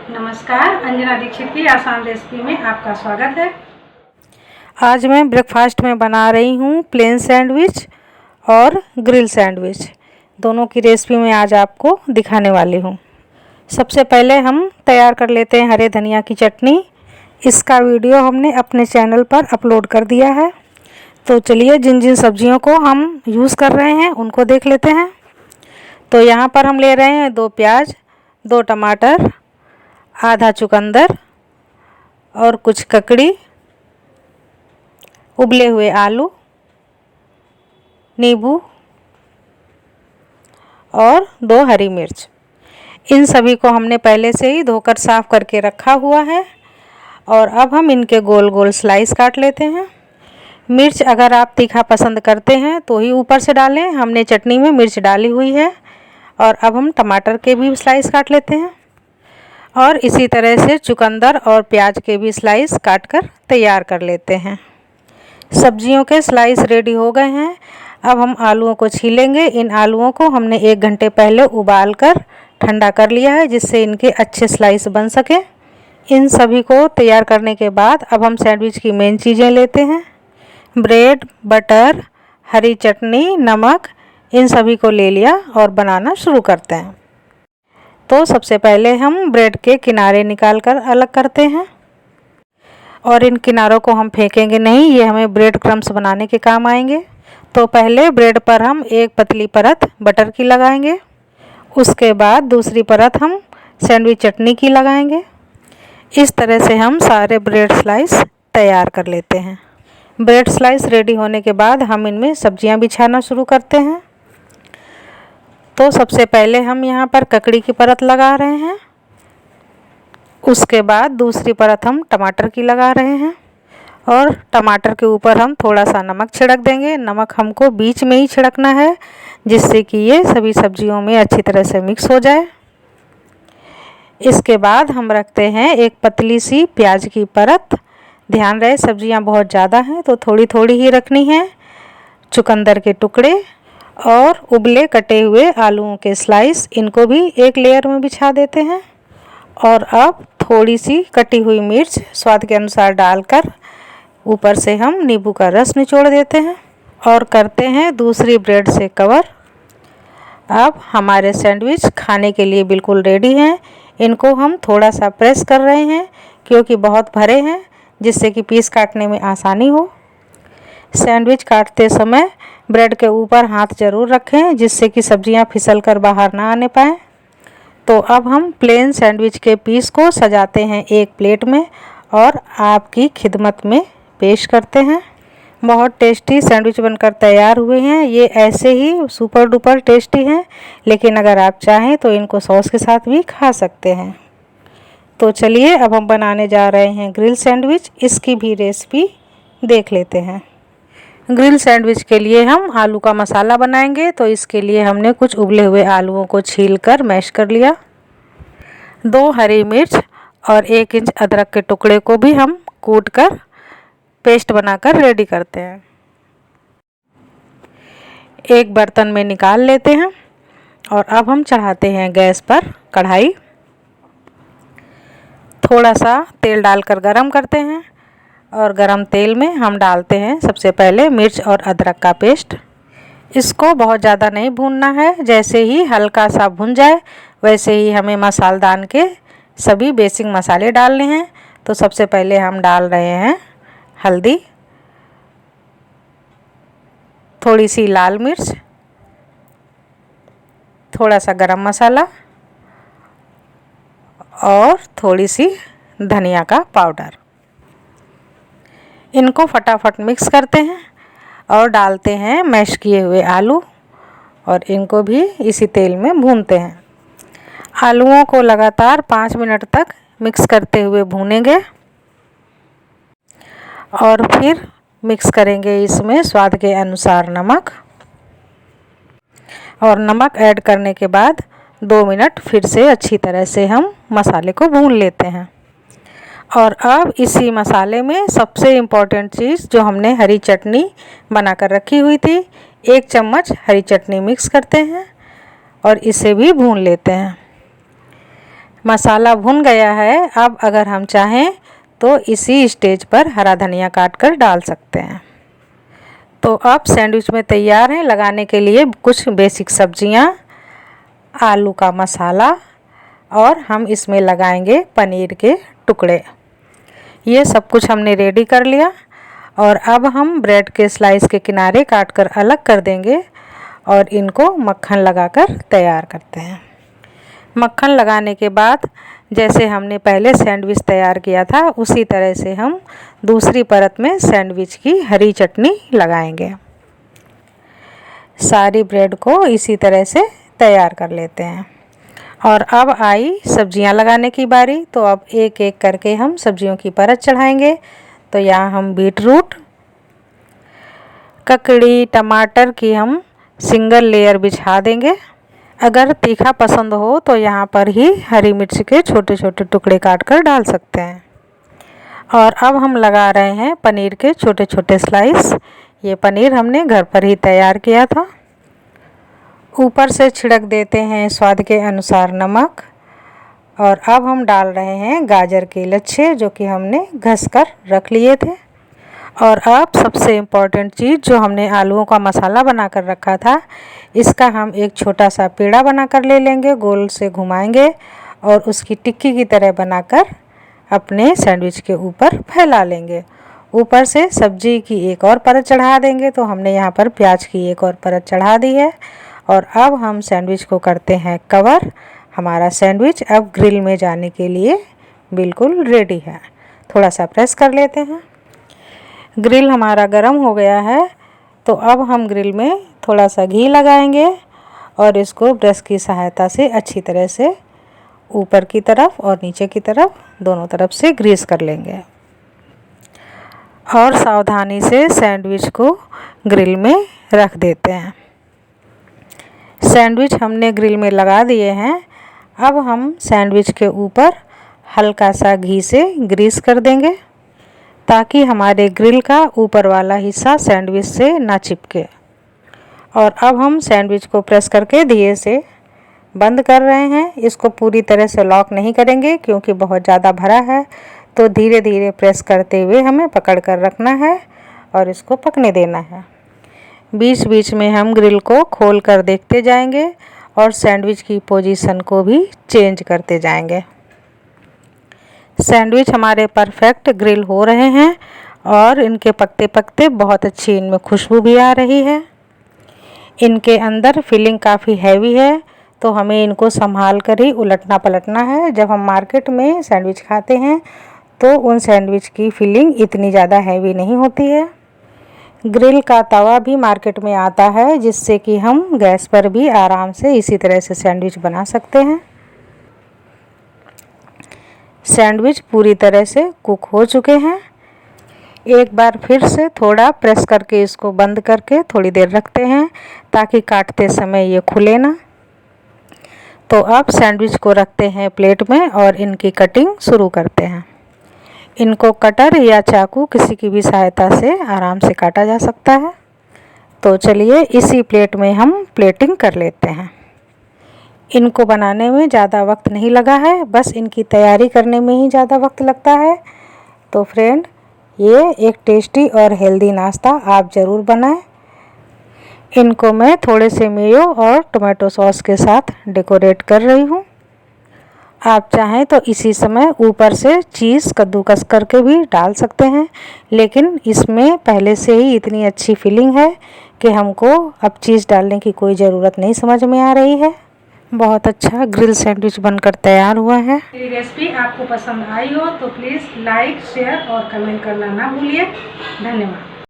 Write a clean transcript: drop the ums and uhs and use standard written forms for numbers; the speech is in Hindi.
नमस्कार, अंजना दीक्षित की आसान रेसिपी में आपका स्वागत है। आज मैं ब्रेकफास्ट में बना रही हूँ प्लेन सैंडविच और ग्रिल सैंडविच। दोनों की रेसिपी मैं आज आपको दिखाने वाली हूँ। सबसे पहले हम तैयार कर लेते हैं हरे धनिया की चटनी। इसका वीडियो हमने अपने चैनल पर अपलोड कर दिया है। तो चलिए जिन जिन सब्जियों को हम यूज़ कर रहे हैं उनको देख लेते हैं। तो यहाँ पर हम ले रहे हैं 2 प्याज, 2 टमाटर, आधा चुकंदर और कुछ ककड़ी, उबले हुए आलू, नींबू और 2 हरी मिर्च। इन सभी को हमने पहले से ही धोकर साफ़ करके रखा हुआ है और अब हम इनके गोल गोल स्लाइस काट लेते हैं। मिर्च अगर आप तीखा पसंद करते हैं तो ही ऊपर से डालें। हमने चटनी में मिर्च डाली हुई है। और अब हम टमाटर के भी स्लाइस काट लेते हैं और इसी तरह से चुकंदर और प्याज के भी स्लाइस काट कर तैयार कर लेते हैं। सब्जियों के स्लाइस रेडी हो गए हैं। अब हम आलूओं को छीलेंगे। इन आलूओं को हमने 1 घंटे पहले उबाल कर ठंडा कर लिया है जिससे इनके अच्छे स्लाइस बन सके। इन सभी को तैयार करने के बाद अब हम सैंडविच की मेन चीज़ें लेते हैं। ब्रेड, बटर, हरी चटनी, नमक, इन सभी को ले लिया और बनाना शुरू करते हैं। तो सबसे पहले हम ब्रेड के किनारे निकाल कर अलग करते हैं और इन किनारों को हम फेंकेंगे नहीं, ये हमें ब्रेड क्रम्स बनाने के काम आएंगे। तो पहले ब्रेड पर हम एक पतली परत बटर की लगाएंगे। उसके बाद दूसरी परत हम सैंडविच चटनी की लगाएंगे। इस तरह से हम सारे ब्रेड स्लाइस तैयार कर लेते हैं। ब्रेड स्लाइस रेडी होने के बाद हम इनमें सब्जियां बिछाना शुरू करते हैं। तो सबसे पहले हम यहाँ पर ककड़ी की परत लगा रहे हैं। उसके बाद दूसरी परत हम टमाटर की लगा रहे हैं और टमाटर के ऊपर हम थोड़ा सा नमक छिड़क देंगे। नमक हमको बीच में ही छिड़कना है जिससे कि ये सभी सब्जियों में अच्छी तरह से मिक्स हो जाए। इसके बाद हम रखते हैं एक पतली सी प्याज की परत। ध्यान रहे सब्जियां बहुत ज़्यादा हैं तो थोड़ी थोड़ी ही रखनी है। चुकंदर के टुकड़े और उबले कटे हुए आलूओं के स्लाइस, इनको भी एक लेयर में बिछा देते हैं। और अब थोड़ी सी कटी हुई मिर्च स्वाद के अनुसार डालकर ऊपर से हम नींबू का रस निचोड़ देते हैं और करते हैं दूसरी ब्रेड से कवर। अब हमारे सैंडविच खाने के लिए बिल्कुल रेडी हैं। इनको हम थोड़ा सा प्रेस कर रहे हैं क्योंकि बहुत भरे हैं, जिससे कि पीस काटने में आसानी हो। सैंडविच काटते समय ब्रेड के ऊपर हाथ ज़रूर रखें जिससे कि सब्जियां फिसल कर बाहर ना आने पाएँ। तो अब हम प्लेन सैंडविच के पीस को सजाते हैं एक प्लेट में और आपकी खिदमत में पेश करते हैं। बहुत टेस्टी सैंडविच बनकर तैयार हुए हैं। ये ऐसे ही सुपर डुपर टेस्टी हैं, लेकिन अगर आप चाहें तो इनको सॉस के साथ भी खा सकते हैं। तो चलिए अब हम बनाने जा रहे हैं ग्रिल सैंडविच। इसकी भी रेसिपी देख लेते हैं। ग्रिल सैंडविच के लिए हम आलू का मसाला बनाएंगे। तो इसके लिए हमने कुछ उबले हुए आलूओं को छीलकर मैश कर लिया। 2 हरी मिर्च और 1 इंच अदरक के टुकड़े को भी हम कूट कर पेस्ट बनाकर रेडी करते हैं। एक बर्तन में निकाल लेते हैं और अब हम चढ़ाते हैं गैस पर कढ़ाई। थोड़ा सा तेल डालकर गरम करते हैं और गरम तेल में हम डालते हैं सबसे पहले मिर्च और अदरक का पेस्ट। इसको बहुत ज़्यादा नहीं भूनना है, जैसे ही हल्का सा भुन जाए वैसे ही हमें मसालेदान के सभी बेसिक मसाले डालने हैं। तो सबसे पहले हम डाल रहे हैं हल्दी, थोड़ी सी लाल मिर्च, थोड़ा सा गरम मसाला और थोड़ी सी धनिया का पाउडर। इनको फटाफट मिक्स करते हैं और डालते हैं मैश किए हुए आलू और इनको भी इसी तेल में भूनते हैं। आलूओं को लगातार 5 मिनट तक मिक्स करते हुए भूनेंगे और फिर मिक्स करेंगे इसमें स्वाद के अनुसार नमक। और नमक ऐड करने के बाद 2 मिनट फिर से अच्छी तरह से हम मसाले को भून लेते हैं। और अब इसी मसाले में सबसे इम्पॉर्टेंट चीज़ जो हमने हरी चटनी बनाकर रखी हुई थी, 1 चम्मच हरी चटनी मिक्स करते हैं और इसे भी भून लेते हैं। मसाला भुन गया है। अब अगर हम चाहें तो इसी स्टेज पर हरा धनिया काट कर डाल सकते हैं। तो अब सैंडविच में तैयार हैं लगाने के लिए कुछ बेसिक सब्जियां, आलू का मसाला और हम इसमें लगाएंगे पनीर के टुकड़े। ये सब कुछ हमने रेडी कर लिया और अब हम ब्रेड के स्लाइस के किनारे काट कर अलग कर देंगे और इनको मक्खन लगाकर तैयार करते हैं। मक्खन लगाने के बाद जैसे हमने पहले सैंडविच तैयार किया था उसी तरह से हम दूसरी परत में सैंडविच की हरी चटनी लगाएंगे। सारी ब्रेड को इसी तरह से तैयार कर लेते हैं। और अब आई सब्जियां लगाने की बारी। तो अब एक एक करके हम सब्जियों की परत चढ़ाएंगे। तो यहाँ हम बीटरूट, ककड़ी, टमाटर की हम सिंगल लेयर बिछा देंगे। अगर तीखा पसंद हो तो यहाँ पर ही हरी मिर्च के छोटे छोटे टुकड़े काट कर डाल सकते हैं। और अब हम लगा रहे हैं पनीर के छोटे छोटे स्लाइस। ये पनीर हमने घर पर ही तैयार किया था। ऊपर से छिड़क देते हैं स्वाद के अनुसार नमक। और अब हम डाल रहे हैं गाजर के लच्छे जो कि हमने घस कर रख लिए थे। और अब सबसे इम्पॉर्टेंट चीज़, जो हमने आलूओं का मसाला बनाकर रखा था, इसका हम एक छोटा सा पेड़ा बनाकर ले लेंगे, गोल से घुमाएंगे और उसकी टिक्की की तरह बनाकर अपने सैंडविच के ऊपर फैला लेंगे। ऊपर से सब्जी की एक और परत चढ़ा देंगे। तो हमने यहाँ पर प्याज की एक और परत चढ़ा दी है। और अब हम सैंडविच को करते हैं कवर। हमारा सैंडविच अब ग्रिल में जाने के लिए बिल्कुल रेडी है। थोड़ा सा प्रेस कर लेते हैं। ग्रिल हमारा गर्म हो गया है। तो अब हम ग्रिल में थोड़ा सा घी लगाएंगे और इसको ब्रश की सहायता से अच्छी तरह से ऊपर की तरफ और नीचे की तरफ दोनों तरफ से ग्रीस कर लेंगे। और सावधानी से सैंडविच को ग्रिल में रख देते हैं। सैंडविच हमने ग्रिल में लगा दिए हैं। अब हम सैंडविच के ऊपर हल्का सा घी से ग्रीस कर देंगे ताकि हमारे ग्रिल का ऊपर वाला हिस्सा सैंडविच से ना चिपके। और अब हम सैंडविच को प्रेस करके धीरे से बंद कर रहे हैं। इसको पूरी तरह से लॉक नहीं करेंगे क्योंकि बहुत ज़्यादा भरा है। तो धीरे धीरे प्रेस करते हुए हमें पकड़ कर रखना है और इसको पकने देना है। बीच बीच में हम ग्रिल को खोल कर देखते जाएंगे और सैंडविच की पोजीशन को भी चेंज करते जाएंगे। सैंडविच हमारे परफेक्ट ग्रिल हो रहे हैं और इनके पकते पकते बहुत अच्छी इनमें खुशबू भी आ रही है। इनके अंदर फिलिंग काफ़ी हैवी है तो हमें इनको संभाल कर ही उलटना पलटना है। जब हम मार्केट में सैंडविच खाते हैं तो उन सैंडविच की फिलिंग इतनी ज़्यादा हैवी नहीं होती है। ग्रिल का तवा भी मार्केट में आता है जिससे कि हम गैस पर भी आराम से इसी तरह से सैंडविच बना सकते हैं। सैंडविच पूरी तरह से कुक हो चुके हैं। एक बार फिर से थोड़ा प्रेस करके इसको बंद करके थोड़ी देर रखते हैं ताकि काटते समय ये खुले ना। तो अब सैंडविच को रखते हैं प्लेट में और इनकी कटिंग शुरू करते हैं। इनको कटर या चाकू किसी की भी सहायता से आराम से काटा जा सकता है। तो चलिए इसी प्लेट में हम प्लेटिंग कर लेते हैं। इनको बनाने में ज़्यादा वक्त नहीं लगा है, बस इनकी तैयारी करने में ही ज़्यादा वक्त लगता है। तो फ्रेंड, ये एक टेस्टी और हेल्दी नाश्ता आप ज़रूर बनाएं। इनको मैं थोड़े से मेयो और टोमेटो सॉस के साथ डेकोरेट कर रही हूँ। आप चाहें तो इसी समय ऊपर से चीज़ कद्दूकस करके भी डाल सकते हैं, लेकिन इसमें पहले से ही इतनी अच्छी फीलिंग है कि हमको अब चीज़ डालने की कोई ज़रूरत नहीं समझ में आ रही है। बहुत अच्छा ग्रिल सैंडविच बनकर तैयार हुआ है। मेरी रेसिपी आपको पसंद आई हो तो प्लीज़ लाइक, शेयर और कमेंट करना ना भूलिए। धन्यवाद।